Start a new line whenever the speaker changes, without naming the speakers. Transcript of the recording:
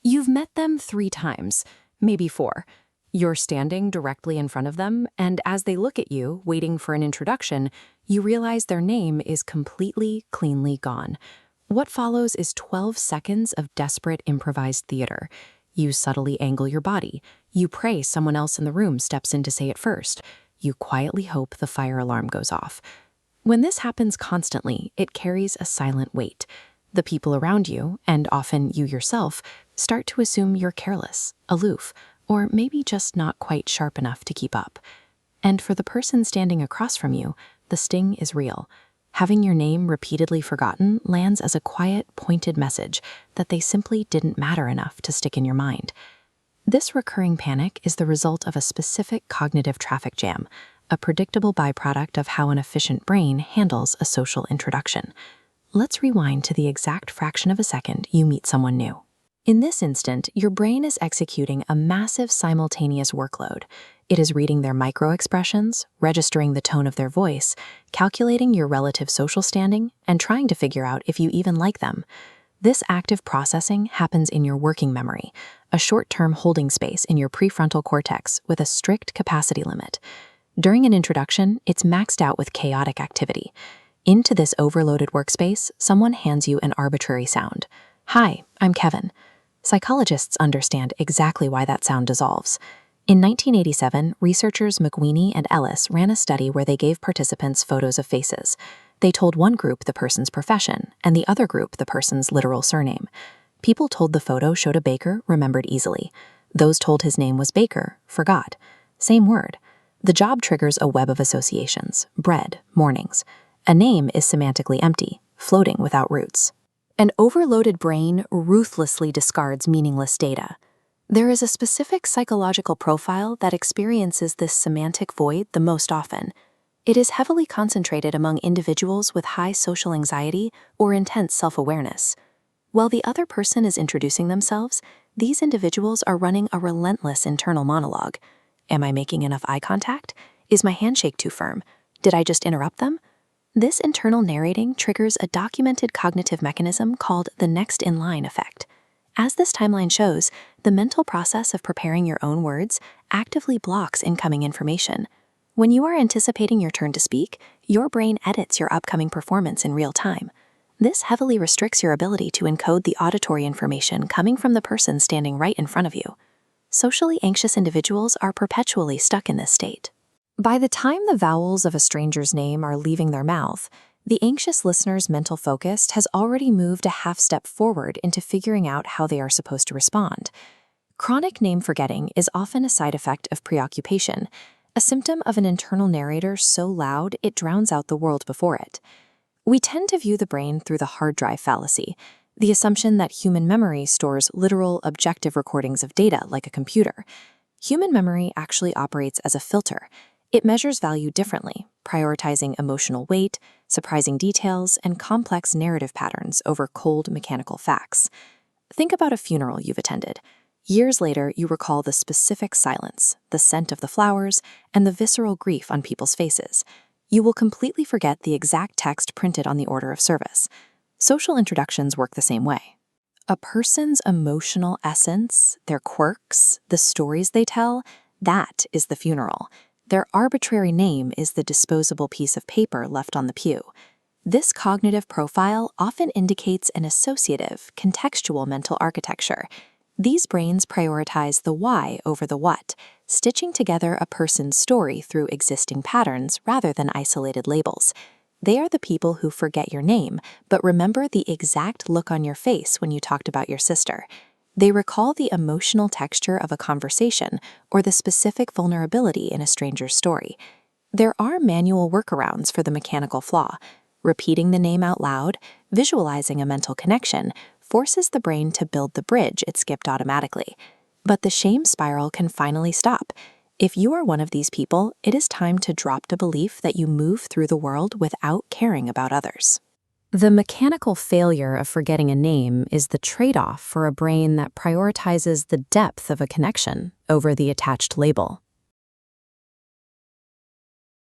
You've met them 3 times, maybe 4. You're standing directly in front of them, and as they look at you, waiting for an introduction, you realize their name is completely, cleanly gone. What follows is 12 seconds of desperate improvised theater. You subtly angle your body. You pray someone else in the room steps in to say it first. You quietly hope the fire alarm goes off. When this happens constantly, it carries a silent weight. The people around you, and often you yourself, start to assume you're careless, aloof, or maybe just not quite sharp enough to keep up. And for the person standing across from you, the sting is real. Having your name repeatedly forgotten lands as a quiet, pointed message that they simply didn't matter enough to stick in your mind. This recurring panic is the result of a specific cognitive traffic jam, a predictable byproduct of how an efficient brain handles a social introduction. Let's rewind to the exact fraction of a second you meet someone new. In this instant, your brain is executing a massive simultaneous workload. It is reading their micro-expressions, registering the tone of their voice, calculating your relative social standing, and trying to figure out if you even like them. This active processing happens in your working memory, a short-term holding space in your prefrontal cortex with a strict capacity limit. During an introduction, it's maxed out with chaotic activity. Into this overloaded workspace, someone hands you an arbitrary sound. "Hi, I'm Kevin." Psychologists understand exactly why that sound dissolves. In 1987, researchers McWeeny and Ellis ran a study where they gave participants photos of faces. They told one group the person's profession, and the other group the person's literal surname. People told the photo showed a baker remembered easily. Those told his name was Baker forgot. Same word. The job triggers a web of associations: bread, mornings. A name is semantically empty, floating without roots. An overloaded brain ruthlessly discards meaningless data. There is a specific psychological profile that experiences this semantic void the most often. It is heavily concentrated among individuals with high social anxiety or intense self-awareness. While the other person is introducing themselves, these individuals are running a relentless internal monologue. Am I making enough eye contact? Is my handshake too firm? Did I just interrupt them? This internal narrating triggers a documented cognitive mechanism called the next in line effect. As this timeline shows, the mental process of preparing your own words actively blocks incoming information. When you are anticipating your turn to speak, your brain edits your upcoming performance in real time. This heavily restricts your ability to encode the auditory information coming from the person standing right in front of you. Socially anxious individuals are perpetually stuck in this state. By the time the vowels of a stranger's name are leaving their mouth, the anxious listener's mental focus has already moved a half step forward into figuring out how they are supposed to respond. Chronic name forgetting is often a side effect of preoccupation, a symptom of an internal narrator so loud it drowns out the world before it. We tend to view the brain through the hard drive fallacy, the assumption that human memory stores literal, objective recordings of data like a computer. Human memory actually operates as a filter. It measures value differently, prioritizing emotional weight, surprising details, and complex narrative patterns over cold mechanical facts. Think about a funeral you've attended. Years later, you recall the specific silence, the scent of the flowers, and the visceral grief on people's faces. You will completely forget the exact text printed on the order of service. Social introductions work the same way. A person's emotional essence, their quirks, the stories they tell, that is the funeral. Their arbitrary name is the disposable piece of paper left on the pew. This cognitive profile often indicates an associative, contextual mental architecture. These brains prioritize the why over the what, stitching together a person's story through existing patterns rather than isolated labels. They are the people who forget your name, but remember the exact look on your face when you talked about your sister. They recall the emotional texture of a conversation or the specific vulnerability in a stranger's story. There are manual workarounds for the mechanical flaw. Repeating the name out loud, visualizing a mental connection, forces the brain to build the bridge it skipped automatically. But the shame spiral can finally stop. If you are one of these people, it is time to drop the belief that you move through the world without caring about others. The mechanical failure of forgetting a name is the trade-off for a brain that prioritizes the depth of a connection over the attached label.